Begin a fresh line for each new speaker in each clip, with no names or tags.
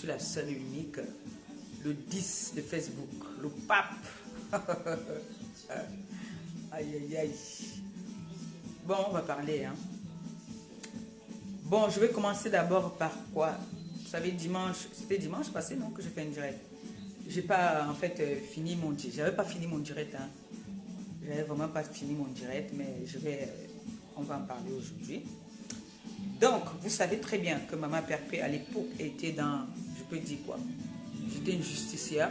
suis la seule et unique, le 10 de Facebook, le pape. Aïe, aïe, aïe. Bon, on va parler. Hein. Bon, je vais commencer d'abord par quoi? Vous savez, dimanche, c'était dimanche passé, non, que j'ai fait une direct. J'ai pas, en fait, fini mon direct. J'avais pas fini mon direct. Hein. J'avais vraiment pas fini mon direct, mais on va en parler aujourd'hui. Donc, vous savez très bien que Maman Perpé, à l'époque, était dans, je peux dire quoi? J'étais une justicière.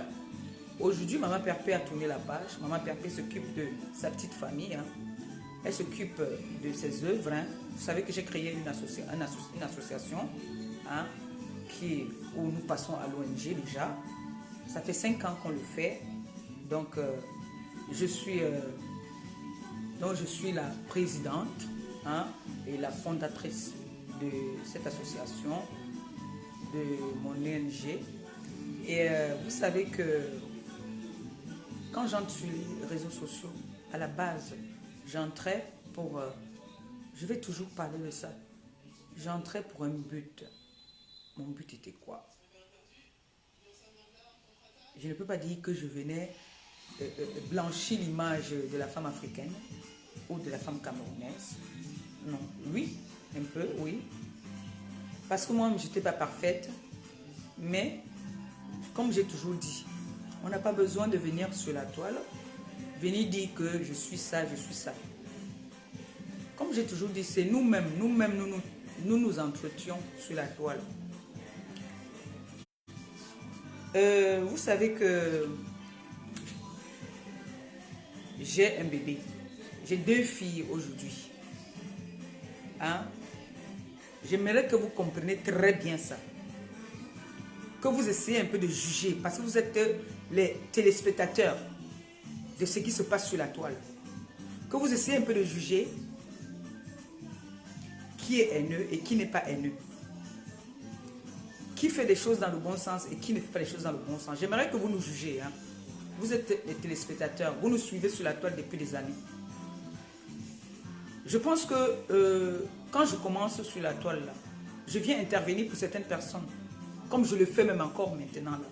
Aujourd'hui, Maman Perpé a tourné la page. Maman Perpé s'occupe de sa petite famille. Hein. Elle s'occupe de ses œuvres. Hein. Vous savez que j'ai créé une association hein, où nous passons à l'ONG déjà. Ça fait 5 ans qu'on le fait. Donc, je suis la présidente hein, et la fondatrice de cette association, de mon ONG. Et vous savez que quand j'entre sur les réseaux sociaux, à la base, j'entrais pour... je vais toujours parler de ça. J'entrais pour un but. Mon but était quoi? Je ne peux pas dire que je venais blanchir l'image de la femme africaine ou de la femme camerounaise. Non, oui, un peu, oui. Parce que moi, je n'étais pas parfaite. Mais, comme j'ai toujours dit, on n'a pas besoin de venir sur la toile, venir dire que je suis ça, je suis ça. Comme j'ai toujours dit, c'est nous-mêmes, nous entretions sur la toile. Vous savez que j'ai un bébé. J'ai 2 filles aujourd'hui. Hein? J'aimerais que vous compreniez très bien ça. Que vous essayez un peu de juger, parce que vous êtes les téléspectateurs de ce qui se passe sur la toile. Que vous essayez un peu de juger qui est haineux et qui n'est pas haineux. Qui fait des choses dans le bon sens et qui ne fait pas les choses dans le bon sens. J'aimerais que vous nous jugez. Hein. Vous êtes les téléspectateurs, vous nous suivez sur la toile depuis des années. Je pense que quand je commence sur la toile, là, je viens intervenir pour certaines personnes, comme je le fais même encore maintenant. Là.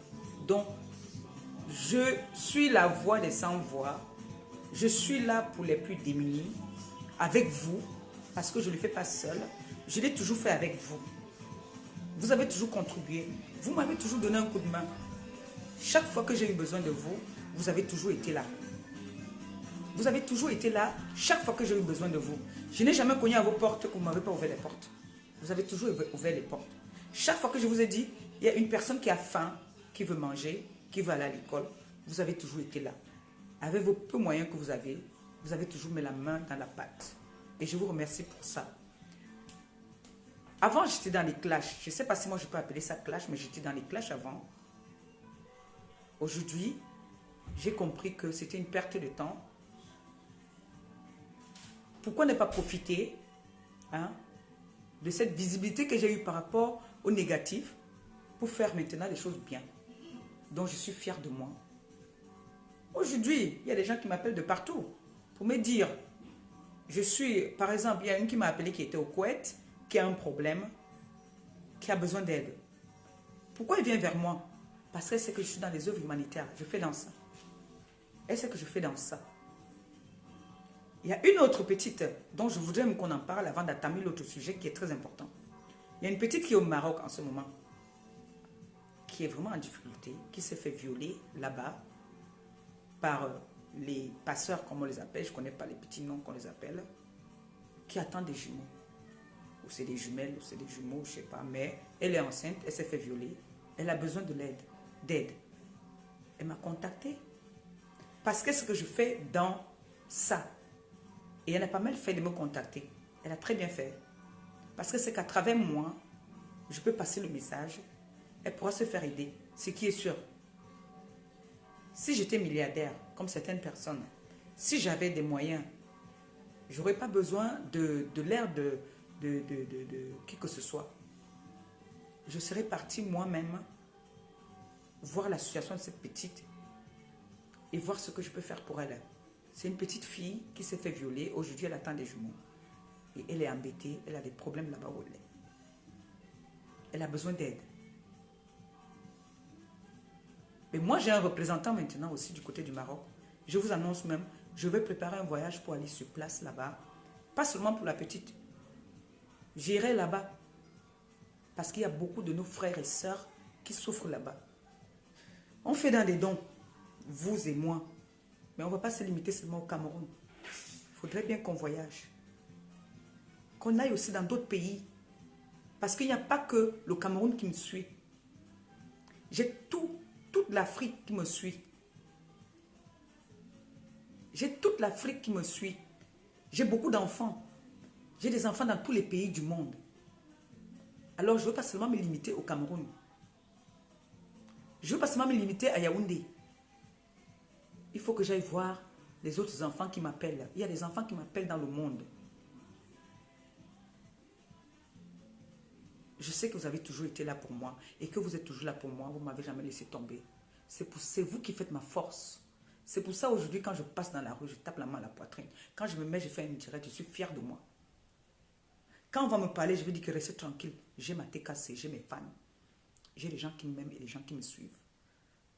Donc, je suis la voix des sans-voix. Je suis là pour les plus démunis, avec vous, parce que je ne le fais pas seul. Je l'ai toujours fait avec vous. Vous avez toujours contribué. Vous m'avez toujours donné un coup de main. Chaque fois que j'ai eu besoin de vous, vous avez toujours été là. Vous avez toujours été là chaque fois que j'ai eu besoin de vous. Je n'ai jamais cogné à vos portes que vous ne m'avez pas ouvert les portes. Vous avez toujours ouvert les portes. Chaque fois que je vous ai dit, il y a une personne qui a faim, qui veut manger, qui veut aller à l'école. Vous avez toujours été là. Avec vos peu moyens que vous avez toujours mis la main dans la pâte. Et je vous remercie pour ça. Avant, j'étais dans les clashs. Je ne sais pas si moi je peux appeler ça clash, mais j'étais dans les clashs avant. Aujourd'hui, j'ai compris que c'était une perte de temps. Pourquoi ne pas profiter hein, de cette visibilité que j'ai eue par rapport au négatif pour faire maintenant des choses bien. Donc, je suis fière de moi. Aujourd'hui, il y a des gens qui m'appellent de partout pour me dire, par exemple, il y a une qui m'a appelé qui était au Koweït, qui a un problème, qui a besoin d'aide. Pourquoi elle vient vers moi? Parce qu'elle sait que je suis dans les œuvres humanitaires. Je fais dans ça. Elle sait que je fais dans ça. Il y a une autre petite dont je voudrais qu'on en parle avant d'attamer l'autre sujet qui est très important. Il y a une petite qui est au Maroc en ce moment, qui est vraiment en difficulté, qui s'est fait violer là-bas par les passeurs, comme on les appelle. Je ne connais pas les petits noms qu'on les appelle, qui attend des jumeaux. Ou c'est des jumelles, ou c'est des jumeaux, je ne sais pas. Mais elle est enceinte, elle s'est fait violer. Elle a besoin de d'aide. Elle m'a contactée. Parce que ce que je fais dans ça, et elle a pas mal fait de me contacter. Elle a très bien fait. Parce que c'est qu'à travers moi, je peux passer le message. Elle pourra se faire aider. Ce qui est sûr. Si j'étais milliardaire, comme certaines personnes, si j'avais des moyens, je n'aurais pas besoin de l'aide de qui que ce soit. Je serais partie moi-même voir la situation de cette petite et voir ce que je peux faire pour elle. C'est une petite fille qui s'est fait violer. Aujourd'hui, elle attend des jumeaux. Et elle est embêtée. Elle a des problèmes là-bas où elle est. Elle a besoin d'aide. Mais moi, j'ai un représentant maintenant aussi du côté du Maroc. Je vous annonce même, je vais préparer un voyage pour aller sur place là-bas. Pas seulement pour la petite. J'irai là-bas. Parce qu'il y a beaucoup de nos frères et sœurs qui souffrent là-bas. On fait dans des dons, vous et moi. Mais on ne va pas se limiter seulement au Cameroun. Il faudrait bien qu'on voyage. Qu'on aille aussi dans d'autres pays. Parce qu'il n'y a pas que le Cameroun qui me suit. J'ai toute l'Afrique qui me suit. J'ai toute l'Afrique qui me suit. J'ai beaucoup d'enfants. J'ai des enfants dans tous les pays du monde. Alors je ne veux pas seulement me limiter au Cameroun. Je ne veux pas seulement me limiter à Yaoundé. Il faut que j'aille voir les autres enfants qui m'appellent. Il y a des enfants qui m'appellent dans le monde. Je sais que vous avez toujours été là pour moi et que vous êtes toujours là pour moi. Vous ne m'avez jamais laissé tomber. C'est vous qui faites ma force. C'est pour ça aujourd'hui, quand je passe dans la rue, je tape la main à la poitrine. Quand je me mets, je fais une direct, je suis fière de moi. Quand on va me parler, je vais dire que restez tranquille. J'ai ma TKC, j'ai mes fans. J'ai les gens qui m'aiment et les gens qui me suivent.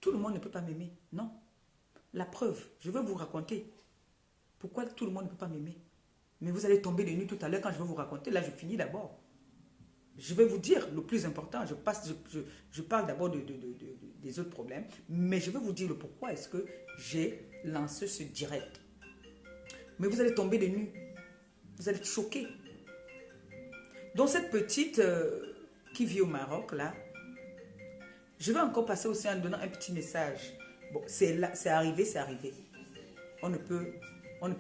Tout le monde ne peut pas m'aimer. Non. La preuve, je vais vous raconter pourquoi tout le monde ne peut pas m'aimer. Mais vous allez tomber de nuit tout à l'heure quand je vais vous raconter. Là, je finis d'abord. Je vais vous dire le plus important. Je parle d'abord des autres problèmes. Mais je vais vous dire le pourquoi est-ce que j'ai lancé ce direct. Mais vous allez tomber de nuit. Vous allez être choqués. Donc cette petite qui vit au Maroc, là, je vais encore passer aussi en donnant un petit message. Bon, c'est arrivé, c'est arrivé. On ne peut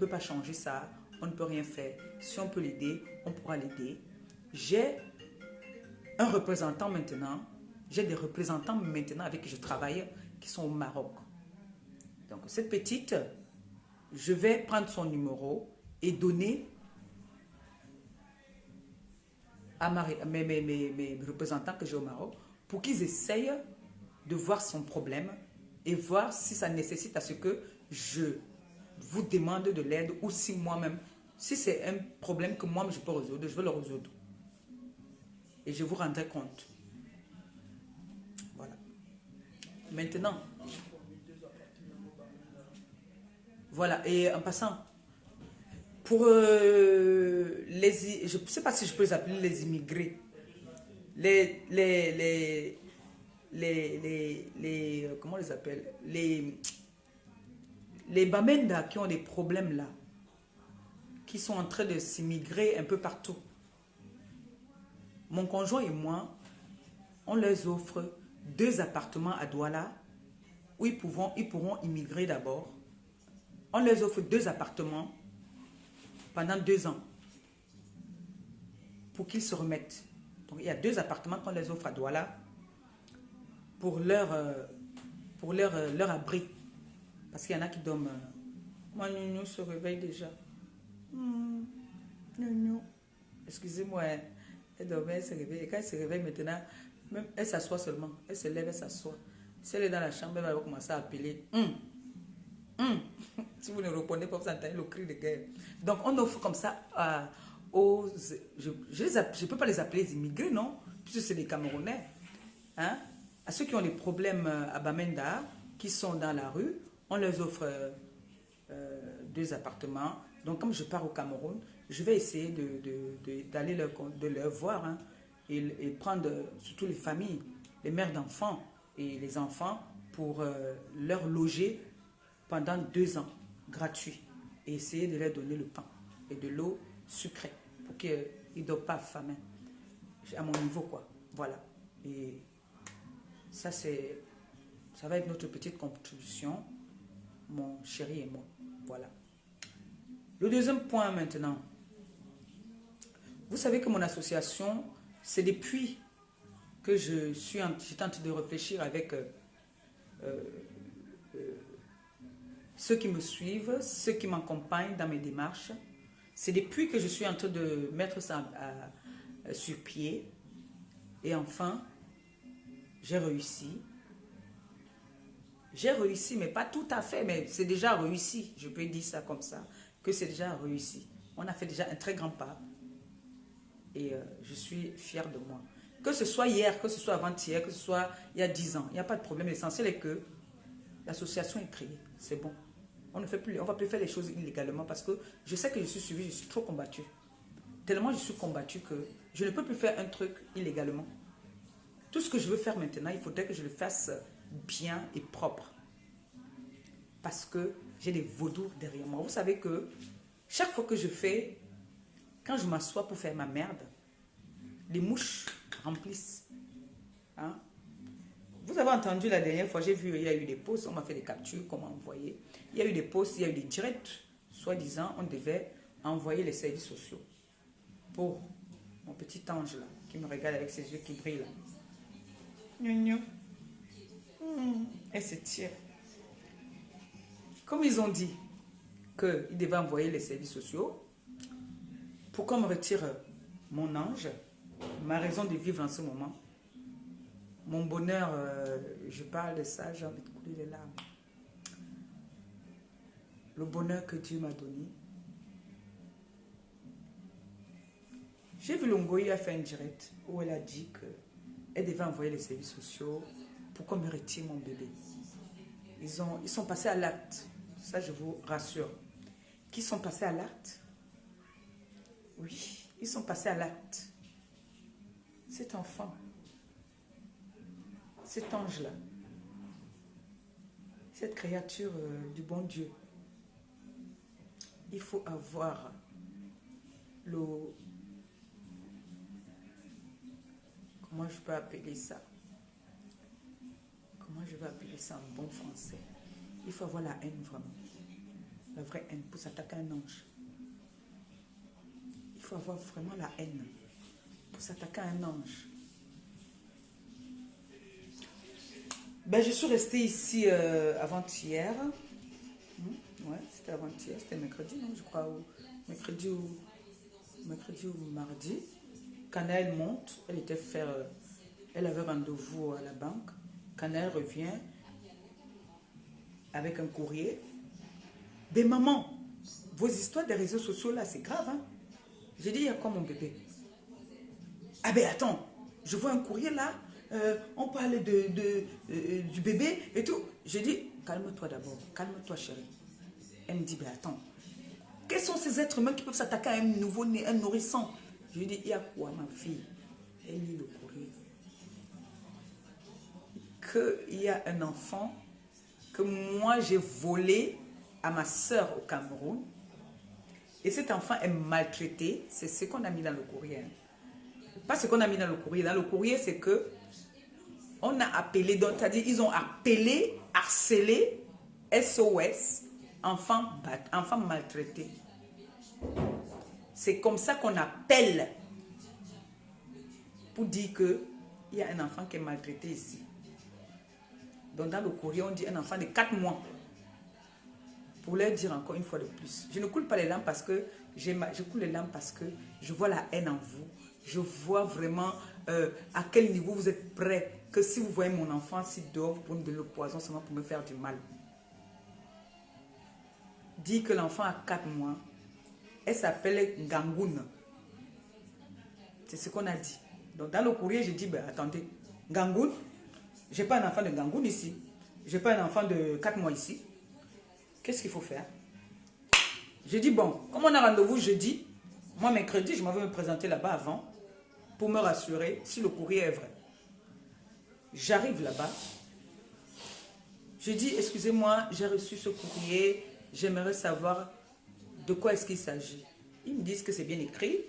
pas changer ça. On ne peut rien faire. Si on peut l'aider, on pourra l'aider. J'ai un représentant maintenant. J'ai des représentants maintenant avec qui je travaille qui sont au Maroc. Donc cette petite, je vais prendre son numéro et donner à mes représentants que j'ai au Maroc pour qu'ils essayent de voir son problème et voir si ça nécessite à ce que je vous demande de l'aide ou si moi-même, si c'est un problème que moi je peux résoudre, je vais le résoudre. Et je vous rendrai compte. Voilà. Maintenant, voilà. Et en passant, pour je ne sais pas si je peux les appeler les immigrés, comment on les appelle, les Bamenda qui ont des problèmes là, qui sont en train de s'immigrer un peu partout. Mon conjoint et moi, on leur offre 2 appartements à Douala où ils pourront immigrer d'abord. On leur offre 2 appartements pendant 2 ans pour qu'ils se remettent. Donc il y a 2 appartements qu'on les offre à Douala pour leur abri. Parce qu'il y en a qui dorment. Moi, Nounou se réveille déjà. Nounou. Excusez-moi, elle dormait, elle se réveille. Et quand elle se réveille maintenant, même elle s'assoit seulement. Elle se lève, elle s'assoit. Si elle est dans la chambre, elle va commencer à appeler. Si vous ne répondez pas, vous entendez le cri de guerre. Donc, on offre comme ça aux... Je ne peux pas les appeler les immigrés, non? Puisque c'est des Camerounais. Hein? À ceux qui ont des problèmes à Bamenda, qui sont dans la rue, on leur offre 2 appartements. Donc, comme je pars au Cameroun, je vais essayer d'aller de leur voir hein, et prendre surtout les familles, les mères d'enfants et les enfants pour leur loger pendant 2 ans, gratuit. Et essayer de leur donner le pain et de l'eau sucrée pour qu'ils ne dorment pas affamés. À mon niveau, quoi. Voilà. Et ça va être notre petite contribution, mon chéri et moi. Voilà. Le deuxième point maintenant. Vous savez que mon association, c'est depuis que j'étais en train de réfléchir avec ceux qui me suivent, ceux qui m'accompagnent dans mes démarches. C'est depuis que je suis en train de mettre ça sur pied. Et enfin, j'ai réussi. J'ai réussi, mais pas tout à fait, mais c'est déjà réussi. Je peux dire ça comme ça, que c'est déjà réussi. On a fait déjà un très grand pas. Et je suis fière de moi. Que ce soit hier, que ce soit avant-hier, que ce soit il y a 10 ans, il n'y a pas de problème. L'essentiel est que L'association est créée, c'est bon. On ne fait plus, on va plus faire les choses illégalement parce que je sais que je suis suivie, je suis trop combattue. Tellement je suis combattue que je ne peux plus faire un truc illégalement. Tout ce que je veux faire maintenant, il faudrait que je le fasse bien et propre. Parce que j'ai des vaudours derrière moi. Vous savez que chaque fois que je fais, quand je m'assois pour faire ma merde, les mouches remplissent. Hein? Vous avez entendu la dernière fois, j'ai vu, il y a eu des posts, on m'a fait des captures, comment envoyer. Il y a eu des posts, il y a eu des directs, soi-disant, on devait envoyer les services sociaux pour mon petit ange là, qui me regarde avec ses yeux qui brillent là. Gnou, gnou. Elle se tire. Comme ils ont dit qu'ils devaient envoyer les services sociaux, pour qu'on me retire mon ange, ma raison de vivre en ce moment, mon bonheur, je parle de ça, j'ai envie de couler les larmes. Le bonheur que Dieu m'a donné. J'ai vu Longoï a fait un direct où elle a dit qu'elle devait envoyer les services sociaux pour qu'on me retire mon bébé. Ils sont passés à l'acte. Ça, je vous rassure. Qui sont passés à l'acte? Oui, ils sont passés à l'acte. Cet enfant, cet ange-là, cette créature du bon Dieu, il faut avoir le... Comment je peux appeler ça? Comment je vais appeler ça en bon français? Il faut avoir la haine vraiment. La vraie haine pour s'attaquer à un ange. Il faut avoir vraiment la haine pour s'attaquer à un ange. Ben, je suis restée ici avant-hier. Ouais, c'était avant-hier, c'était mercredi, non, je crois. Mercredi ou mardi. Quand elle monte, elle avait rendez-vous à la banque. Quand elle revient avec un courrier. Ben maman, vos histoires des réseaux sociaux là, c'est grave, hein. J'ai dit, il y a quoi mon bébé? Ah ben attends, je vois un courrier là, on parle du bébé et tout. J'ai dit, calme-toi d'abord, calme-toi chérie. Elle me dit, ben attends, quels sont ces êtres humains qui peuvent s'attaquer à un nouveau-né, un nourrisson? Je lui dis, il y a quoi ma fille? Elle lit le courrier. Qu'il y a un enfant que moi j'ai volé à ma soeur au Cameroun. Et cet enfant est maltraité. C'est ce qu'on a mis dans le courrier. Pas ce qu'on a mis dans le courrier. Dans le courrier, c'est que on a appelé, c'est-à-dire ils ont appelé, harcelé, SOS, enfant maltraité. C'est comme ça qu'on appelle pour dire qu'il y a un enfant qui est maltraité ici. Donc dans le courrier, on dit un enfant de 4 mois. Pour leur dire encore une fois de plus, je ne coule pas les larmes parce que je coule les larmes parce que je vois la haine en vous. Je vois vraiment à quel niveau vous êtes prêts. Que si vous voyez mon enfant s'il dort, vous pouvez me donner le poison seulement pour me faire du mal. Dit que l'enfant a 4 mois. Elle s'appelle Ngangoun. C'est ce qu'on a dit. Donc dans le courrier, j'ai dit, ben, attendez, Ngangoun, je n'ai pas un enfant de Ngangoun ici. Je n'ai pas un enfant de 4 mois ici. Qu'est-ce qu'il faut faire? J'ai dit, bon, comme on a rendez-vous jeudi, moi, mercredi, je m'avais me présenter là-bas avant pour me rassurer si le courrier est vrai. J'arrive là-bas. Je dis, excusez-moi, j'ai reçu ce courrier, j'aimerais savoir de quoi est-ce qu'il s'agit. Ils me disent que c'est bien écrit.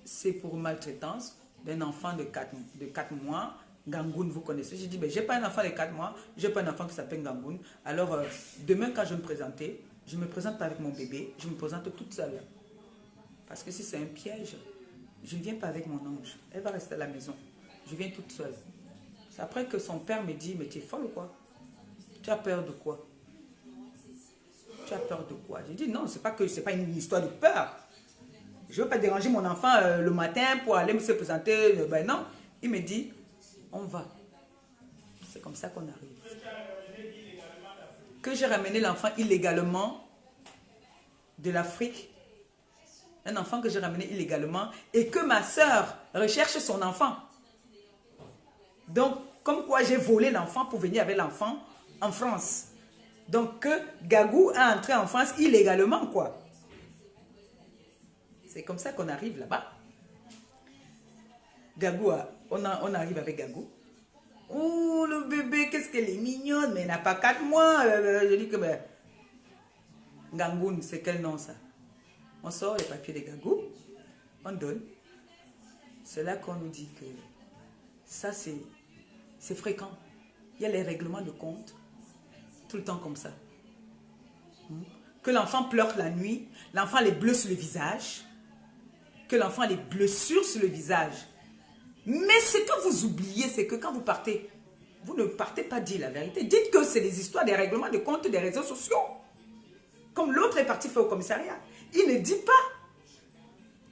C'est pour maltraitance d'un enfant de 4 mois. Ngangoun, vous connaissez. J'ai dit, ben, je n'ai pas un enfant de 4 mois, je n'ai pas un enfant qui s'appelle Ngangoun. Alors, demain, quand je vais me présenter, je ne me présente pas avec mon bébé, je me présente toute seule. Parce que si c'est un piège, je ne viens pas avec mon ange. Elle va rester à la maison. Je viens toute seule. C'est après que son père me dit, mais tu es folle ou quoi? Tu as peur de quoi? Tu as peur de quoi? J'ai dit, non, c'est pas une histoire de peur. Je ne veux pas déranger mon enfant le matin pour aller me se présenter. Ben non. Il me dit, on va. C'est comme ça qu'on arrive. Que j'ai ramené l'enfant illégalement de l'Afrique. Un enfant que j'ai ramené illégalement et que ma soeur recherche son enfant. Donc, Comme quoi j'ai volé l'enfant pour venir avec l'enfant en France. Donc que Gagou a entré en France illégalement, quoi. C'est comme ça qu'on arrive là-bas. Gagou, on arrive avec Gagou. Oh, le bébé, qu'est-ce qu'elle est mignonne, mais elle n'a pas 4 mois. Je dis que, ben, Gangoun, c'est quel nom ça? On sort les papiers de Gagou, on donne. C'est là qu'on nous dit que ça, c'est fréquent. Il y a les règlements de compte, tout le temps comme ça. Que l'enfant pleure la nuit, l'enfant a les bleus sur le visage, que l'enfant a les blessures sur le visage. Mais ce que vous oubliez, c'est que quand vous partez, vous ne partez pas dire la vérité. Dites que c'est des histoires, des règlements de compte des réseaux sociaux. Comme l'autre est parti faire au commissariat. Il ne dit pas.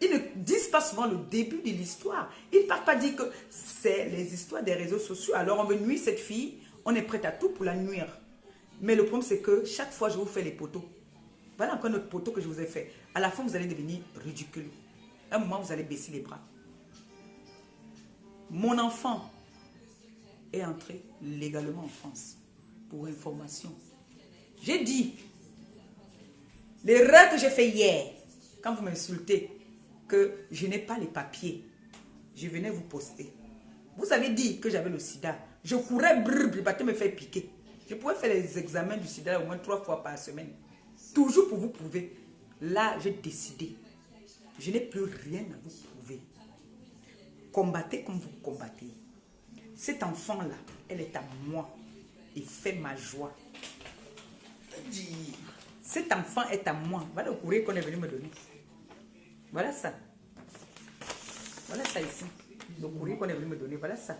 Ils ne disent pas souvent le début de l'histoire. Ils ne partent pas dire que c'est les histoires des réseaux sociaux. Alors on veut nuire cette fille, on est prêt à tout pour la nuire. Mais le problème c'est que chaque fois je vous fais les poteaux. Voilà encore notre poteau que je vous ai fait. À la fin vous allez devenir ridicule. À un moment vous allez baisser les bras. Mon enfant est entré légalement en France. Pour information. J'ai dit, l'erreur que j'ai fait hier, quand vous m'insultez, que je n'ai pas les papiers, je venais vous poster. Vous avez dit que j'avais le sida. Je courais, je me faire piquer. Je pouvais faire les examens du sida au moins 3 fois par semaine. Toujours pour vous prouver. Là, j'ai décidé. Je n'ai plus rien à vous prouver. Combattez comme vous combattez. Cet enfant-là, elle est à moi. Il fait ma joie. Cet enfant est à moi. Voilà le courrier qu'on est venu me donner. Voilà ça. Voilà ça ici. Le courrier qu'on est venu me donner. Voilà ça.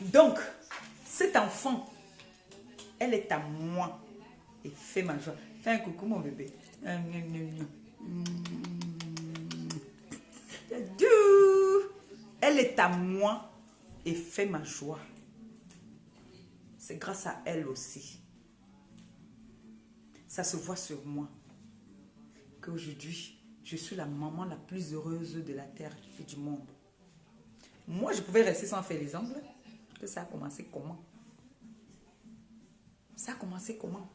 Donc, cet enfant, elle est à moi. Et fait ma joie. Fais un coucou mon bébé. Elle est à moi et fait ma joie. C'est grâce à elle aussi. Ça se voit sur moi. Qu'aujourd'hui, je suis la maman la plus heureuse de la terre et du monde. Moi, je pouvais rester sans faire les ongles. Que ça a commencé comment? Ça a commencé comment?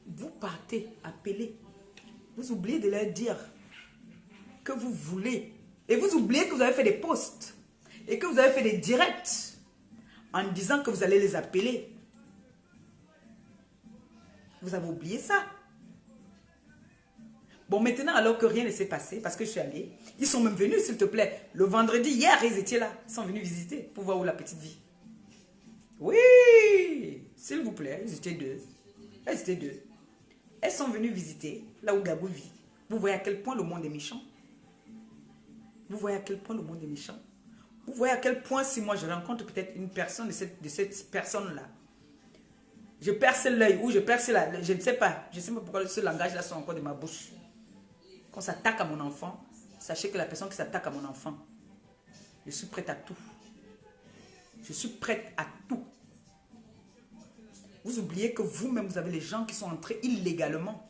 Vous partez, appelez. Vous oubliez de leur dire que vous voulez. Et vous oubliez que vous avez fait des posts. Et que vous avez fait des directs. En disant que vous allez les appeler. Vous avez oublié ça. Bon, maintenant, alors que rien ne s'est passé, parce que je suis allée, ils sont même venus, s'il te plaît. Le vendredi, hier, ils étaient là. Ils sont venus visiter pour voir où la petite vit. Oui, s'il vous plaît, ils étaient deux. Elles étaient deux. Elles sont venues visiter là où Gagou vit. Vous voyez à quel point le monde est méchant. Vous voyez à quel point le monde est méchant. Vous voyez à quel point si moi je rencontre peut-être une personne de cette personne-là, je perce l'œil ou je perce la... Je ne sais pas. Je ne sais pas pourquoi ce langage-là sort encore de ma bouche. Quand on s'attaque à mon enfant, sachez que la personne qui s'attaque à mon enfant, je suis prête à tout. Je suis prête à tout. Vous oubliez que vous-même, vous avez les gens qui sont entrés illégalement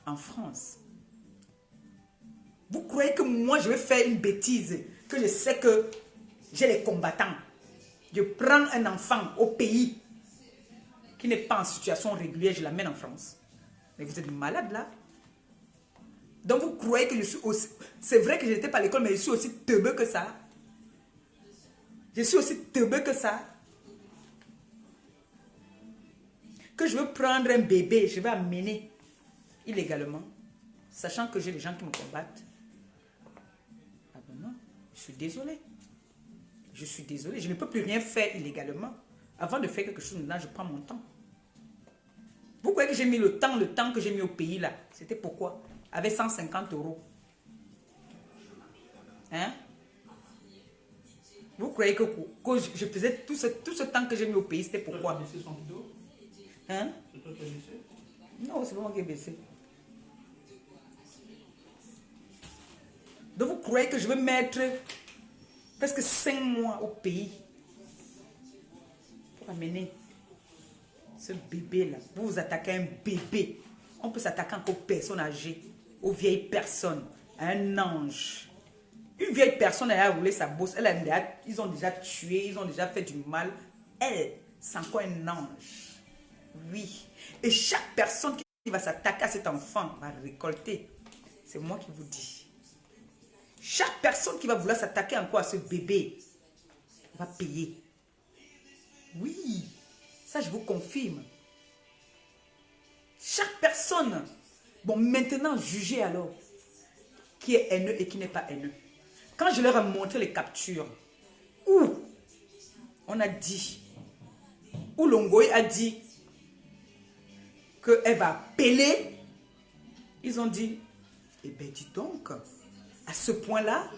en France. Vous croyez que moi, je vais faire une bêtise, que je sais que j'ai les combattants. Je prends un enfant au pays qui n'est pas en situation régulière, je l'amène en France. Mais vous êtes malade là. Donc vous croyez que je suis aussi... C'est vrai que je n'étais pas à l'école, mais je suis aussi teubeux que ça. Je suis aussi teubeux que ça. Que je veux prendre un bébé, je vais amener illégalement, sachant que j'ai des gens qui me combattent. Ah ben non, je suis désolée. Je suis désolée, je ne peux plus rien faire illégalement. Avant de faire quelque chose, maintenant, je prends mon temps. Vous croyez que j'ai mis le temps que j'ai mis au pays là, c'était pourquoi? Avec 150 €. Hein? Vous croyez que je faisais tout ce temps que j'ai mis au pays, c'était pourquoi? Hein? C'est toi qui as baissé? Non, c'est pas moi qui ai baissé. Donc vous croyez que je vais mettre presque 5 mois au pays pour amener ce bébé-là? Vous vous attaquez à un bébé. On peut s'attaquer encore aux personnes âgées, aux vieilles personnes, à un ange. Une vieille personne a roulé sa bosse. Ils ont déjà tué, ils ont déjà fait du mal. Elle, c'est encore un ange. Oui. Et chaque personne qui va s'attaquer à cet enfant va récolter. C'est moi qui vous dis. Chaque personne qui va vouloir s'attaquer encore à ce bébé va payer. Oui. Ça, je vous confirme. Chaque personne. Bon, maintenant, jugez alors qui est haineux et qui n'est pas haineux. Quand je leur ai montré les captures, où on a dit, où Longoy a dit qu'elle va appeler, ils ont dit, eh bien, dis donc, à ce point-là,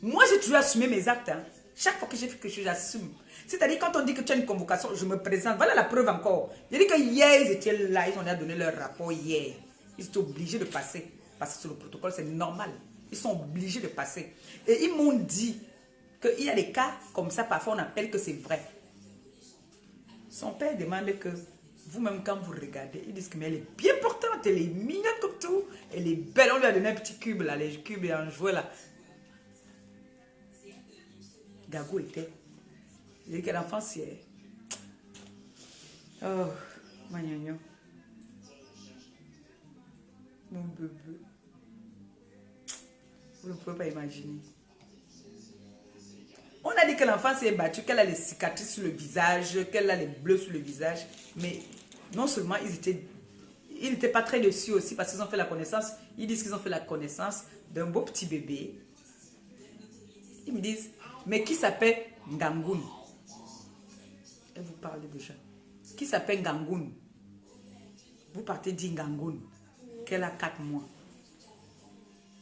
moi, j'ai toujours assumé mes actes. Hein. Chaque fois que j'ai fait quelque chose, j'assume. C'est-à-dire, quand on dit que tu as une convocation, je me présente. Voilà la preuve encore. J'ai dit que hier, ils étaient là, ils ont donné leur rapport hier. Ils étaient obligés de passer. Parce que sur le protocole, c'est normal. Ils sont obligés de passer. Et ils m'ont dit qu'il y a des cas comme ça, parfois on appelle que c'est vrai. Son père demande que vous-même, quand vous regardez, ils disent que mais elle est bien portante, elle est mignonne comme tout, elle est belle. On lui a donné un petit cube là, les cubes et un jouet là. Gagou était. Il dit que l'enfant c'est. Oh, ma gnagnon. Mon bébé. Vous ne pouvez pas imaginer. On a dit que l'enfant s'est battu, qu'elle a les cicatrices sur le visage, qu'elle a les bleus sur le visage. Mais non seulement ils n'étaient pas très dessus aussi parce qu'ils ont fait la connaissance. Ils disent qu'ils ont fait la connaissance d'un beau petit bébé. Ils me disent, mais qui s'appelle Ngangoun? Et vous parlez déjà. Qui s'appelle Ngangoun? Vous partez dire Ngangoun, qu'elle a 4 mois.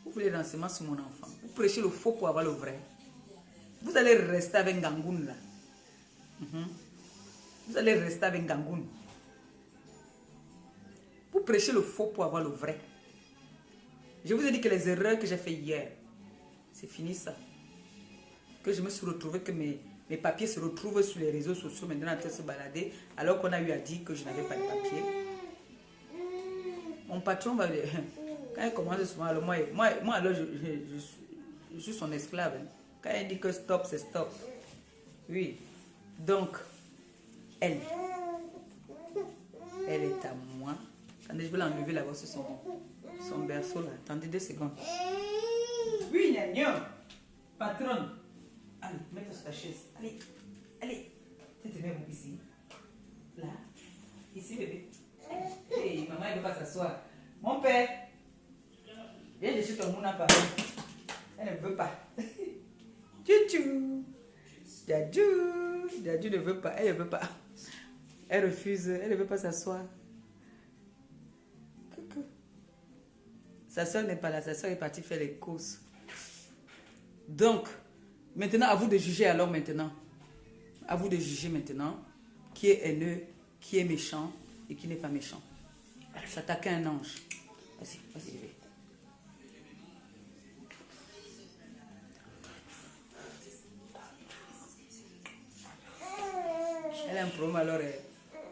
Vous voulez renseignements sur mon enfant. Vous prêchez le faux pour avoir le vrai. Vous allez rester avec Ngangoun là. Vous allez rester avec Ngangoun. Vous prêchez le faux pour avoir le vrai. Je vous ai dit que les erreurs que j'ai fait hier, c'est fini ça. Que je me suis retrouvé, que mes papiers se retrouvent sur les réseaux sociaux maintenant en train de se balader, alors qu'on a eu à dire que je n'avais pas de papiers. Mon patron va... Quand il commence souvent, alors moi alors je suis son esclave. Hein. Quand il dit que stop, c'est stop. Oui. Donc, elle est à moi. Attendez, je vais l'enlever là-bas sur son berceau là. Attendez 2 secondes. Oui, gnagnon. Patronne. Allez, mets-toi sur ta chaise. Allez, allez. Tu te mets ici. Là. Ici, bébé. Hey, maman, elle ne veut pas s'asseoir. Mon père. Viens de chez ton mouna par. Elle ne veut pas. Tchou. Dadju ne veut pas. Elle ne veut pas. Elle refuse. Elle ne veut pas s'asseoir. Coucou. Sa soeur n'est pas là. Sa soeur est partie faire les courses. Donc, maintenant, à vous de juger alors maintenant. À vous de juger maintenant qui est haineux, qui est méchant et qui n'est pas méchant. S'attaquer à un ange. Vas-y, vas-y, bébé. Elle a un problème alors,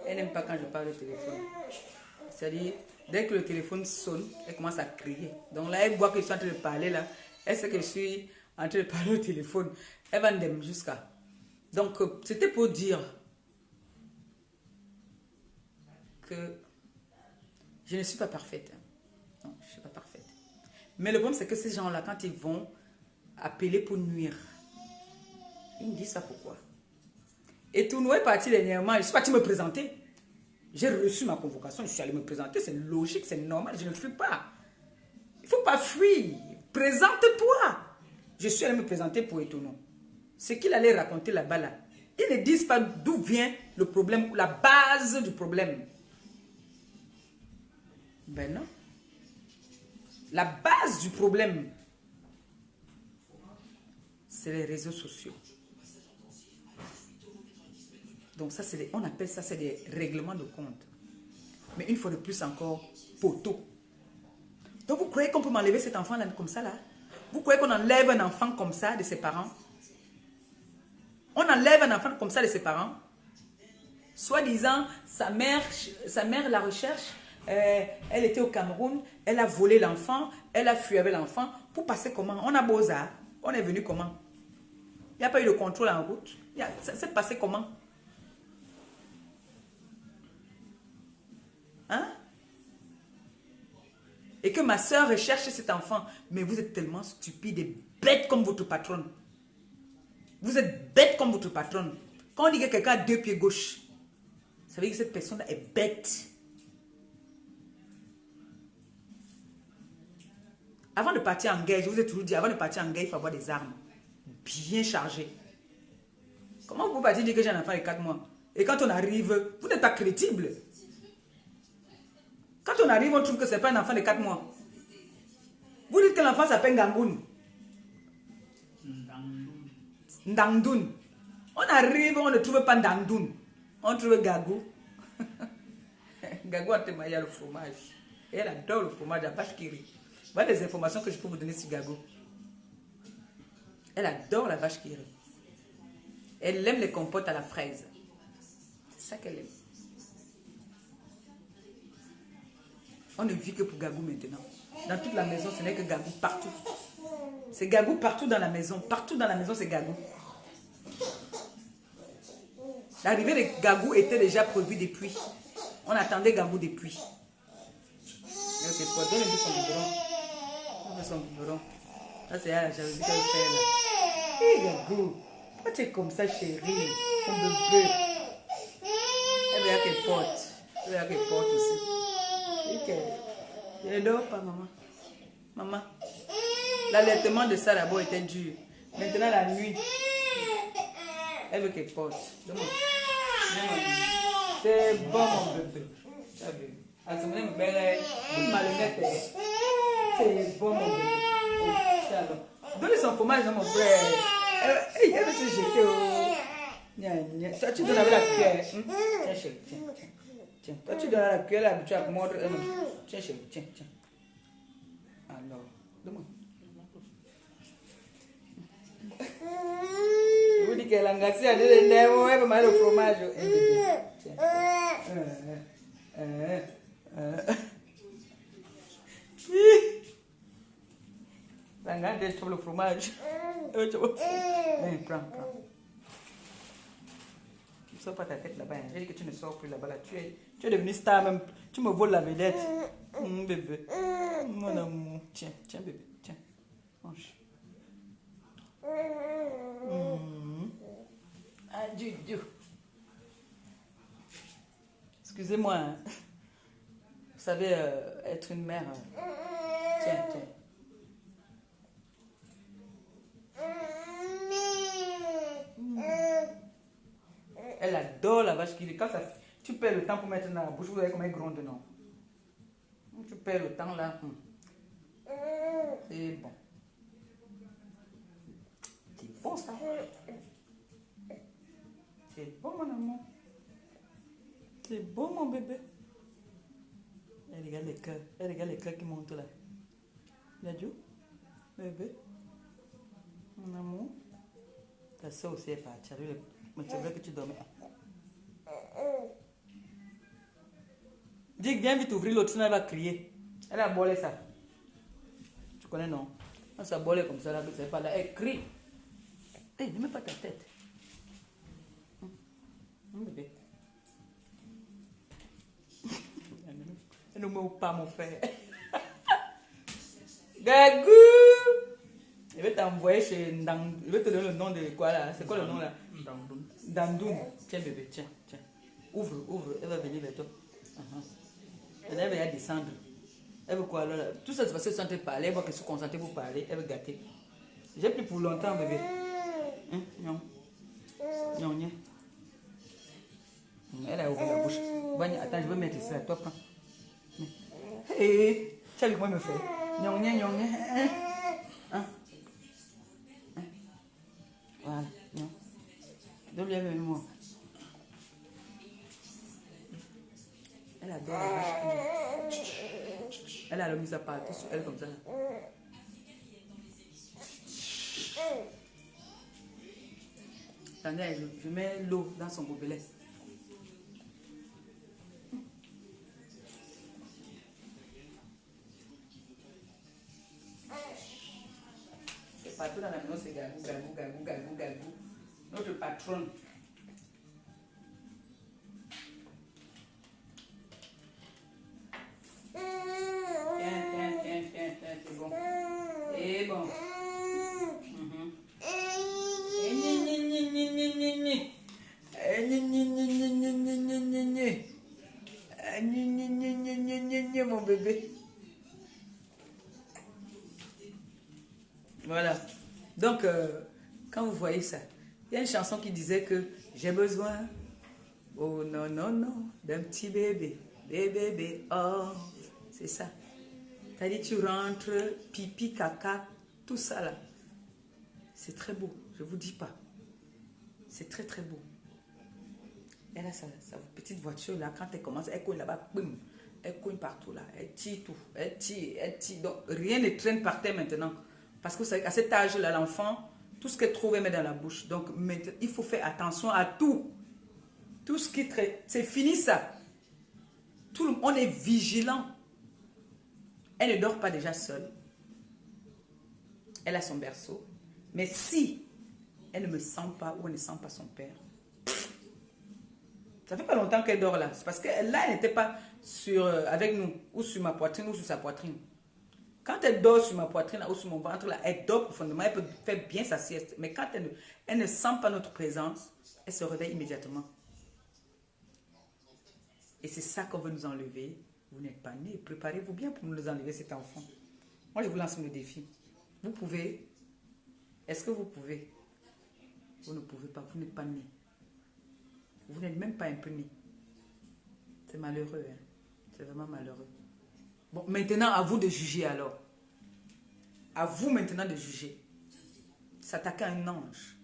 elle n'aime pas quand je parle au téléphone. C'est-à-dire, dès que le téléphone sonne, elle commence à crier. Donc là, elle voit que je suis en train de parler là. Elle sait que je suis en train de parler au téléphone. Elle va me jusqu'à. Donc, c'était pour dire que je ne suis pas parfaite. Non, je ne suis pas parfaite. Mais le problème, c'est que ces gens-là, quand ils vont appeler pour nuire, ils me disent ça pourquoi? Et tout nous est parti dernièrement. Je suis parti me présenter. J'ai reçu ma convocation. Je suis allé me présenter. C'est logique, c'est normal. Je ne fuis pas. Il ne faut pas fuir. Présente-toi. Je suis allé me présenter pour Etono. Ce qu'il allait raconter là-bas, là, ils ne disent pas d'où vient le problème, la base du problème. Ben non. La base du problème, c'est les réseaux sociaux. Donc ça, on appelle ça, c'est des règlements de compte. Mais une fois de plus encore, poteau. Donc vous croyez qu'on peut m'enlever cet enfant là, comme ça là? Vous croyez qu'on enlève un enfant comme ça de ses parents? On enlève un enfant comme ça de ses parents? Soi-disant, sa mère la recherche, Elle était au Cameroun, elle a volé l'enfant, elle a fui avec l'enfant. Pour passer comment? On a Beaux-Arts. On est venu comment? Il n'y a pas eu de contrôle en route. Ça s'est passé comment? Hein? Et que ma soeur recherche cet enfant. Mais vous êtes tellement stupide et bête comme votre patronne. Vous êtes bête comme votre patronne. Quand on dit que quelqu'un a 2 pieds gauche, ça veut dire que cette personne est bête. Avant de partir en guerre, je vous ai toujours dit, avant de partir en guerre, il faut avoir des armes bien chargées. Comment vous pouvez partir dire que j'ai un enfant de 4 mois? Et quand on arrive, vous n'êtes pas crédible. Quand on arrive, on trouve que ce n'est pas un enfant de 4 mois. Vous dites que l'enfant s'appelle Ngangoun. Ndangdoun. On arrive, on ne trouve pas Ndangdoun. On trouve Gagou. Gagou a témoigné le fromage. Et elle adore le fromage à vache qui rit. Voilà les informations que je peux vous donner sur Gagou. Elle adore la vache qui rit. Elle aime les compotes à la fraise. C'est ça qu'elle aime. On ne vit que pour Gagou maintenant. Dans toute la maison, ce n'est que Gagou partout. C'est Gagou partout dans la maison. Partout dans la maison, c'est Gagou. L'arrivée de Gagou était déjà prévue depuis. On attendait Gagou depuis. Ok, donne-lui son biberon. Donne-lui son biberon. Ça, c'est la jalousie qu'elle fait là. Hé, Gagou, pourquoi tu es comme ça, chérie? Mon bébé. Elle veut qu'elle porte. Elle veut qu'elle porte aussi. Je ne dors pas, maman. Maman. L'allaitement de ça d'abord était dur. Maintenant, la nuit, elle veut qu'elle porte. Donne-moi. C'est bon, mon bébé. À ce moment, une malhonnête. C'est bon, mon bébé. Donne son fromage, mon frère. Elle veut se jeter. Toi, tu donnes avec la cuillère. Tiens, chérie, tiens. Toi, tu donnes la cuillère, elle est habituée à mordre. Tiens, chérie, tiens. Alors, donne-moi. Je vous dis qu'elle a engagé à dire les nerfs, elle veut mal au fromage. Tiens. Regarde, je trouve le fromage. Prends. Ne sors pas ta tête là-bas. J'ai dit que tu ne sors plus là-bas. Là. Tu es devenu star même. Tu me voles la vedette. Bébé. Mon amour. Tiens, bébé. Tiens. Mange. Ah, Dieu. Excusez-moi. Hein. Vous savez, être une mère. Tiens. Elle adore la vache qui rit. Quand ça, tu perds le temps pour mettre dans la bouche, vous voyez comment elle gronde, non? Tu perds le temps là. C'est bon. C'est bon ça. C'est bon mon amour. C'est bon mon bébé. Elle regarde les cœurs. Elle regarde les cœurs qui montent là. Yadjou, bébé. Mon amour. Ta soeur aussi est partie. Mais c'est vrai que tu dormais. Dis, viens vite ouvrir l'autre, sinon elle va crier. Elle a bolé ça. Tu connais, non? Quand ça bolé comme ça, là, c'est pas là. Elle crie. Hé, ne mets pas ta tête. Bébé. Elle ne me pas, mon frère. Gagou! Je vais t'envoyer chez Ndang. Je vais te donner le nom de quoi là? C'est quoi le nom là? Dandoun. Tiens bébé, tiens. Ouvre. Elle va venir vers toi. Elle va descendre. Elle veut quoi là? Tout ça, c'est parce que tu es en train de parler. Elle va que se concentrer pour parler. Elle veut gâter. J'ai plus pour longtemps bébé. Non. Elle a ouvert la bouche. Attends, je vais mettre ça. Toi, prends. Hé, tu as vu comment elle me fait? Voilà, non. Donne-lui avec moi. Elle adore la vache. Elle a mis sa partie sur elle comme ça. Attendez, je mets l'eau dans son gobelet. partout dans la maison, c'est Gagou, Gagou, Gagou, Gagou, Gagou. Notre patronne. Tiens, c'est bon. Et bon. Mon bébé. Voilà. Donc, quand vous voyez ça, il y a une chanson qui disait que j'ai besoin, oh non, non, non, d'un petit bébé. Bébé, oh, c'est ça. C'est-à-dire tu rentres, pipi, caca, tout ça là. C'est très beau, je ne vous dis pas. C'est très très beau. Et là, sa petite voiture là, quand elle commence, elle cogne là-bas, boum, elle cogne partout là, elle tire tout, elle tire. Donc rien ne traîne par terre maintenant. Parce que vous savez qu'à cet âge-là, l'enfant, tout ce qu'elle trouve, elle met dans la bouche. Donc maintenant, il faut faire attention à tout. Tout ce qui traite, c'est fini ça. On est vigilant. Elle ne dort pas déjà seule. Elle a son berceau. Mais si elle ne me sent pas ou elle ne sent pas son père, ça fait pas longtemps qu'elle dort là. C'est parce que là, elle n'était pas avec nous, ou sur ma poitrine, ou sur sa poitrine. Quand elle dort sur ma poitrine ou sur mon ventre, là, elle dort profondément, elle peut faire bien sa sieste. Mais quand elle ne sent pas notre présence, elle se réveille immédiatement. Et c'est ça qu'on veut nous enlever. Vous n'êtes pas nés. Préparez-vous bien pour nous enlever cet enfant. Moi, je vous lance le défi. Vous pouvez. Est-ce que vous pouvez? Vous ne pouvez pas. Vous n'êtes pas nés. Vous n'êtes même pas un peu nés. C'est malheureux. Hein? C'est vraiment malheureux. Bon, maintenant, à vous de juger alors. À vous maintenant de juger. S'attaquer à un ange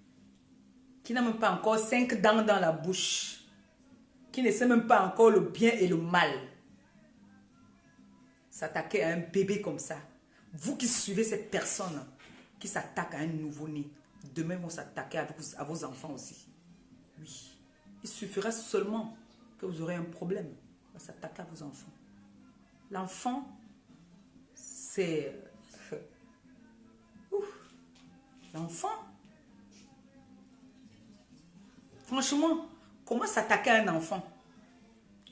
qui n'a même pas encore 5 dents dans la bouche, qui ne sait même pas encore le bien et le mal. S'attaquer à un bébé comme ça. Vous qui suivez cette personne qui s'attaque à un nouveau-né, demain vont s'attaquer à vos enfants aussi. Oui. Il suffira seulement que vous aurez un problème. On va s'attaquer à vos enfants. L'enfant, c'est... L'enfant. Franchement, comment s'attaquer à un enfant?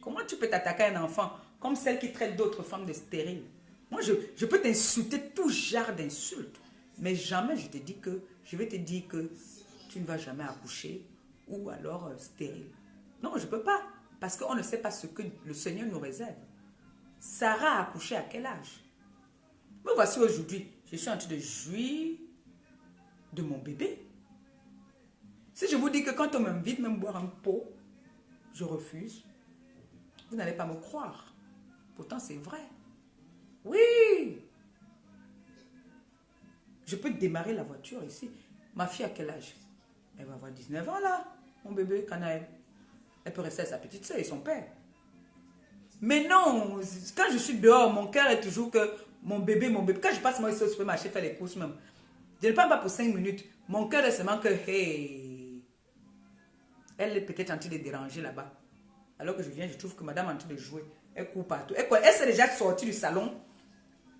Comment tu peux t'attaquer à un enfant comme celle qui traite d'autres femmes de stériles? Moi, je peux t'insulter tout genre d'insultes, mais jamais je vais te dire que tu ne vas jamais accoucher ou alors stérile. Non, je ne peux pas, parce qu'on ne sait pas ce que le Seigneur nous réserve. Sarah a accouché à quel âge? Me voici aujourd'hui, je suis en train de jouir de mon bébé. Si je vous dis que quand on m'invite même boire un pot, je refuse, vous n'allez pas me croire. Pourtant, c'est vrai. Oui. Je peux démarrer la voiture ici. Ma fille, à quel âge? Elle va avoir 19 ans là, mon bébé, Canaël. Elle peut rester à sa petite soeur et son père. Mais non, quand je suis dehors, mon cœur est toujours que mon bébé. Quand je passe moi ici au supermarché faire les courses même, je ne parle pas pour 5 minutes. Mon cœur est seulement que, hey, elle est peut-être en train de déranger là-bas. Alors que je viens, je trouve que madame est en train de jouer. Elle court partout. Elle s'est déjà sortie du salon.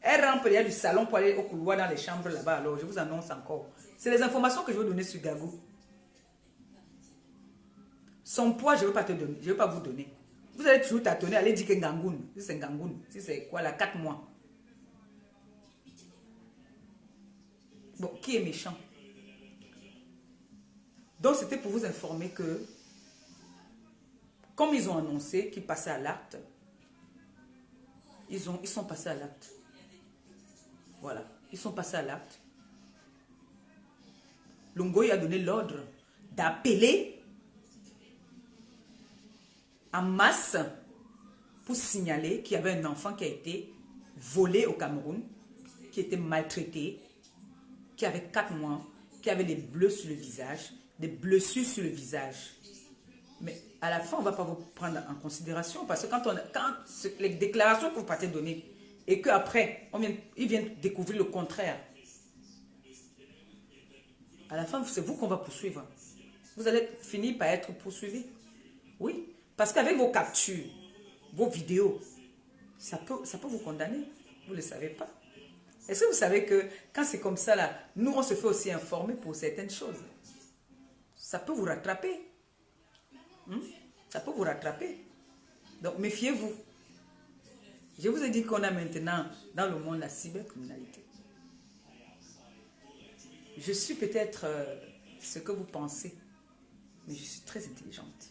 Elle rentre du salon pour aller au couloir dans les chambres là-bas. Alors, je vous annonce encore. C'est les informations que je veux donner sur Gagou. Son poids, je ne veux pas te donner. Je ne veux pas vous donner. Vous allez toujours tâtonner, allez dire que Gangoun. Si c'est Gangoun, si c'est quoi là, 4 mois. Bon, qui est méchant? Donc, c'était pour vous informer que, comme ils ont annoncé qu'ils passaient à l'acte, ils sont passés à l'acte. Voilà, ils sont passés à l'acte. Longoy a donné l'ordre d'appeler en masse pour signaler qu'il y avait un enfant qui a été volé au Cameroun, qui était maltraité, qui avait 4 mois, qui avait des bleus sur le visage, des blessures sur le visage. Mais à la fin, on ne va pas vous prendre en considération parce que quand les déclarations que vous partez donner et qu'après, ils viennent découvrir le contraire, à la fin, c'est vous qu'on va poursuivre. Vous allez finir par être poursuivi. Oui, parce qu'avec vos captures, vos vidéos, ça peut vous condamner. Vous ne le savez pas. Est-ce que vous savez que quand c'est comme ça, là, nous, on se fait aussi informer pour certaines choses. Ça peut vous rattraper. Ça peut vous rattraper. Donc, méfiez-vous. Je vous ai dit qu'on a maintenant, dans le monde, la cybercriminalité. Je suis peut-être ce que vous pensez, mais je suis très intelligente.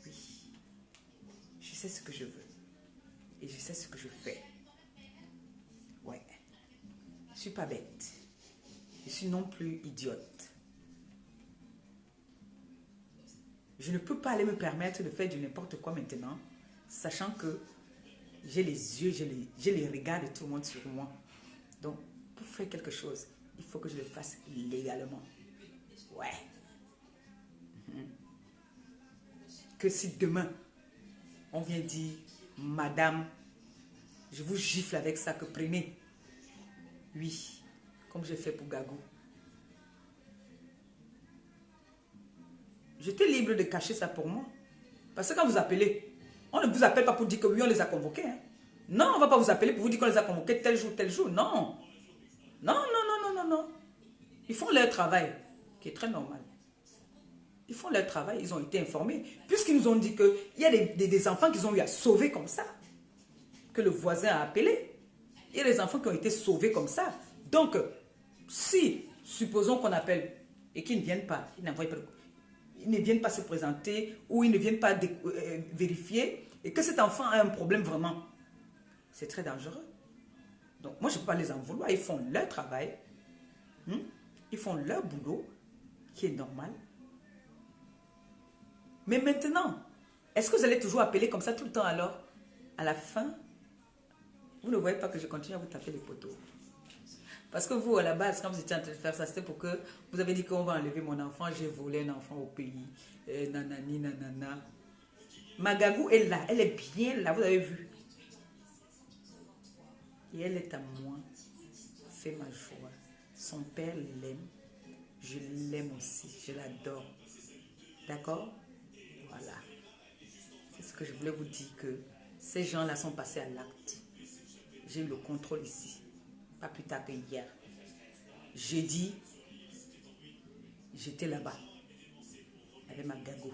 Oui. Je sais ce que je veux. Et je sais ce que je fais. Ouais. Je ne suis pas bête. Je suis non plus idiote. Je ne peux pas aller me permettre de faire du n'importe quoi maintenant, sachant que j'ai les yeux, j'ai les regards de tout le monde sur moi. Donc, pour faire quelque chose, il faut que je le fasse légalement. Ouais. Que si demain, on vient dire, madame, je vous gifle avec ça, que prenez. Oui, comme j'ai fait pour Gagou. J'étais libre de cacher ça pour moi. Parce que quand vous appelez, on ne vous appelle pas pour dire que oui, on les a convoqués. Hein. Non, on ne va pas vous appeler pour vous dire qu'on les a convoqués tel jour. Non. Non. Ils font leur travail, qui est très normal. Ils font leur travail, ils ont été informés. Puisqu'ils nous ont dit qu'il y a des enfants qu'ils ont eu à sauver comme ça. Que le voisin a appelé. Il y a des enfants qui ont été sauvés comme ça. Donc, si, supposons qu'on appelle et qu'ils ne viennent pas, ils ne viennent pas se présenter ou ils ne viennent pas vérifier et que cet enfant a un problème vraiment, c'est très dangereux. Donc, moi, je ne peux pas les en vouloir. Ils font leur travail. Ils font leur boulot, qui est normal. Mais maintenant, est-ce que vous allez toujours appeler comme ça tout le temps alors? À la fin, vous ne voyez pas que je continue à vous taper les poteaux. Parce que vous, à la base, quand vous étiez en train de faire ça, c'était pour que vous avez dit qu'on va enlever mon enfant, j'ai volé un enfant au pays. Nanani, nanana. Ma Gagou est là, elle est bien là, vous avez vu. Et elle est à moi. C'est ma joie. Son père l'aime. Je l'aime aussi. Je l'adore. D'accord? Voilà. C'est ce que je voulais vous dire, que ces gens-là sont passés à l'acte. J'ai eu le contrôle ici. Pas plus tard que hier. Jeudi, j'étais là-bas. Avec ma Gagou.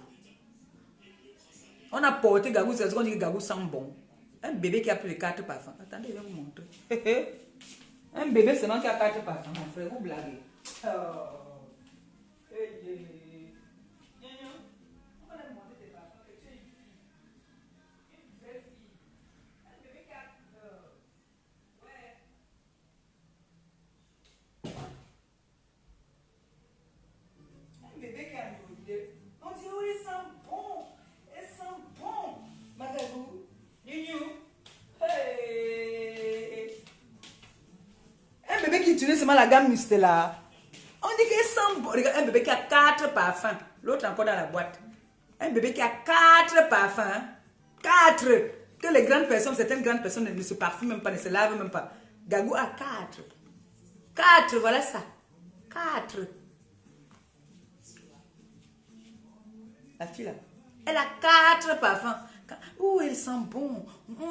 On a porté Gagou, c'est ce qu'on dit que Gagou sent bon. Un bébé qui a plus de 4 parfums. Attendez, je vais vous montrer. Un bébé seulement qui a 4 parfums, mon frère, vous blaguez. Seulement la gamme Mustela. On dit qu'il sent bon. Regarde, un bébé qui a 4 parfums. L'autre encore dans la boîte. Un bébé qui a 4 parfums. 4. Que les grandes personnes, certaines grandes personnes ne se parfument même pas, ne se lavent même pas. Gagou a 4. 4, voilà ça. 4. La fille là. Elle a 4 parfums. Ouh, elle sent bon.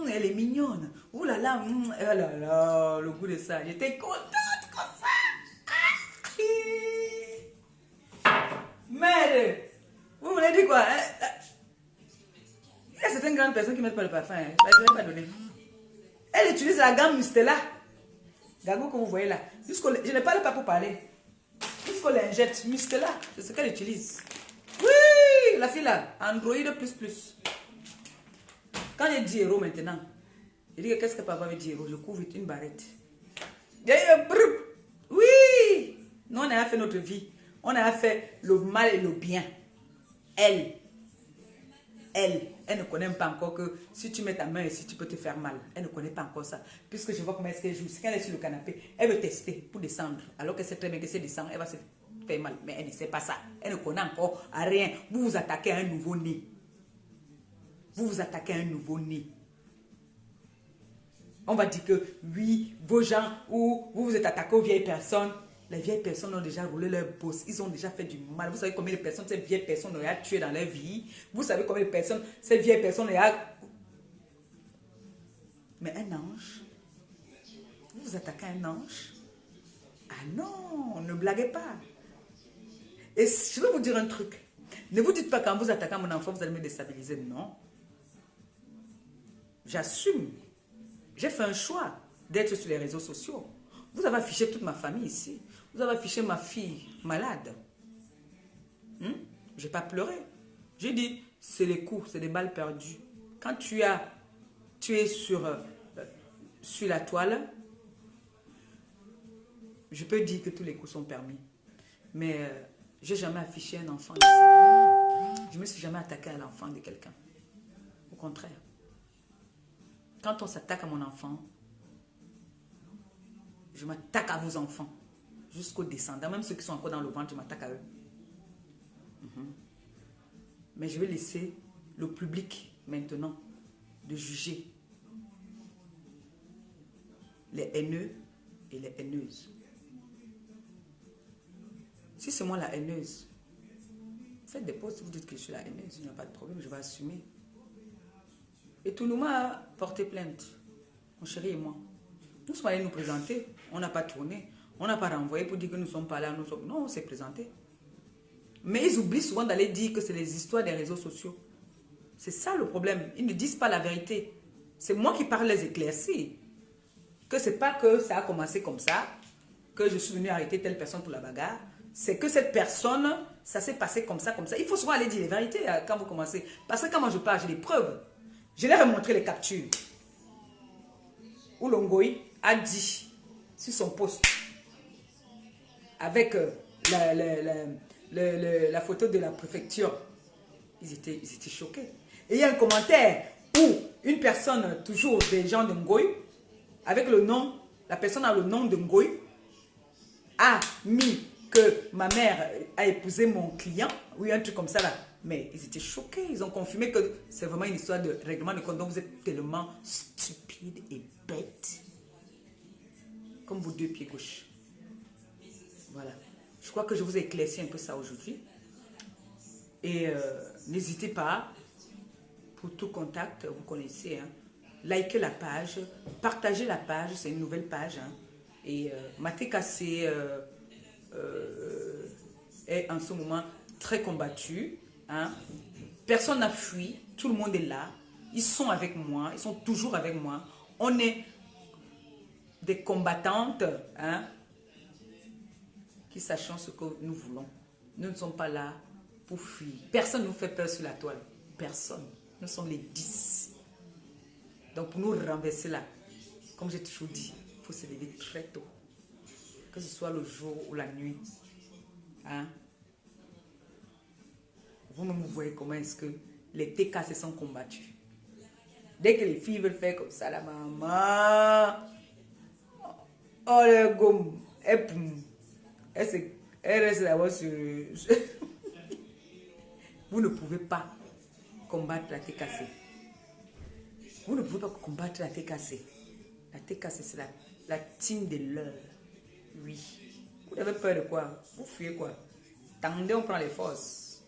Elle est mignonne. Ouh là là. Oh là là, le goût de ça. J'étais contente comme ça. Merde. Vous voulez dire quoi? Il y a certaines grandes personnes qui ne mettent pas le parfum. Je ne vais pas donner. Elle utilise la gamme Mustela. Gagou que vous voyez là. Je ne parle pas pour parler. Jusqu'au lingette. Mustela. C'est ce qu'elle utilise. Oui, la fille là. Android plus. Quand j'ai 10 € maintenant, je dis que qu'est-ce que papa veut dire? Je couvre une barrette. Oui! Nous, on a fait notre vie. On a fait le mal et le bien. Elle ne connaît pas encore que si tu mets ta main ici, tu peux te faire mal. Elle ne connaît pas encore ça. Puisque je vois comment est-ce qu'elle joue. Quand elle est sur le canapé, elle veut tester pour descendre. Alors qu'elle sait très bien que si elle descend, elle va se faire mal. Mais elle ne sait pas ça. Elle ne connaît encore à rien. Vous vous attaquez à un nouveau-né. Vous vous attaquez à un nouveau-né. On va dire que oui, vos gens, ou vous vous êtes attaqué aux vieilles personnes. Les vieilles personnes ont déjà roulé leur bosse. Ils ont déjà fait du mal. Vous savez combien de personnes ces vieilles personnes ont tué dans leur vie. Vous savez combien de personnes ces vieilles personnes ont... Mais un ange, vous vous attaquez un ange? Ah non, ne blaguez pas. Et je vais vous dire un truc. Ne vous dites pas qu'en vous attaquant mon enfant, vous allez me déstabiliser. Non. J'assume. J'ai fait un choix d'être sur les réseaux sociaux. Vous avez affiché toute ma famille ici. Vous avez affiché ma fille malade. Je n'ai pas pleuré. J'ai dit, c'est les coups, c'est des balles perdues. Quand tu es sur la toile, je peux dire que tous les coups sont permis. Mais je n'ai jamais affiché un enfant ici. Je ne me suis jamais attaqué à l'enfant de quelqu'un. Au contraire. Quand on s'attaque à mon enfant, je m'attaque à vos enfants. Jusqu'aux descendants. Même ceux qui sont encore dans le ventre, je m'attaque à eux. Mais je vais laisser le public maintenant de juger les haineux et les haineuses. Si c'est moi la haineuse, faites des posts, vous dites que je suis la haineuse, il n'y a pas de problème, je vais assumer. Et tout le monde a porté plainte, mon chéri et moi. Nous sommes allés nous présenter, on n'a pas tourné, on n'a pas renvoyé pour dire que nous ne sommes pas là, non, on s'est présenté. Mais ils oublient souvent d'aller dire que c'est les histoires des réseaux sociaux. C'est ça le problème. Ils ne disent pas la vérité. C'est moi qui parle les éclaircies. Que c'est pas que ça a commencé comme ça, que je suis venu arrêter telle personne pour la bagarre. C'est que cette personne, ça s'est passé comme ça, comme ça. Il faut souvent aller dire les vérités quand vous commencez. Parce que quand moi je parle, j'ai des preuves. Je leur ai montré les captures. Où Longoï a dit sur son post avec la photo de la préfecture. Ils étaient choqués. Et il y a un commentaire où une personne, toujours des gens de Ngoï, avec le nom, la personne a le nom de Ngoï, a mis que ma mère a épousé mon client, oui, un truc comme ça là. Mais ils étaient choqués, ils ont confirmé que c'est vraiment une histoire de règlement de compte. Donc vous êtes tellement stupide et bête. Comme vos deux pieds gauche. Voilà. Je crois que je vous ai éclairci un peu ça aujourd'hui. Et n'hésitez pas, pour tout contact, vous connaissez, hein, likez la page, partagez la page, c'est une nouvelle page. Hein, et Maté Kassé est en ce moment très combattu. Hein. Personne n'a fui, tout le monde est là. Ils sont avec moi, ils sont toujours avec moi. On est des combattantes, hein, qui sachons ce que nous voulons. Nous ne sommes pas là pour fuir. Personne ne nous fait peur sur la toile. Personne. Nous sommes les 10. Donc pour nous renverser là, comme j'ai toujours dit, il faut se lever très tôt. Que ce soit le jour ou la nuit. Hein? Vous-même vous voyez comment est-ce que les TK se sont combattus. Dès que les filles veulent faire comme ça, la maman, oh le gomme, elle reste là-bas sur... Vous ne pouvez pas combattre la TKC. Vous ne pouvez pas combattre la TKC. La TKC, c'est la team de l'heure. Oui. Vous avez peur de quoi? Vous fuyez quoi? Attendez, on prend les forces.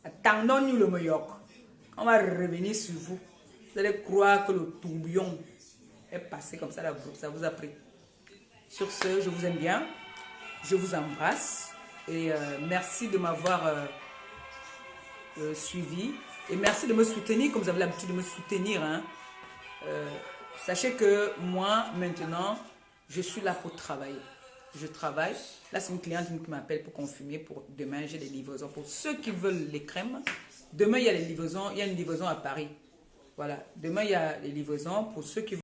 Attendons-nous le meilleur. On va revenir sur vous. Vous allez croire que le tourbillon est passé comme ça, ça vous a pris. Sur ce, je vous aime bien. Je vous embrasse. Et merci de m'avoir suivi. Et merci de me soutenir, comme vous avez l'habitude de me soutenir. Hein. Sachez que moi, maintenant, je suis là pour travailler. Je travaille. Là, c'est une cliente qui m'appelle pour confirmer. Pour demain, j'ai des livraisons. Pour ceux qui veulent les crèmes, demain, il y a les livraisons. Il y a une livraison à Paris. Voilà. Demain, il y a les livraisons. Pour ceux qui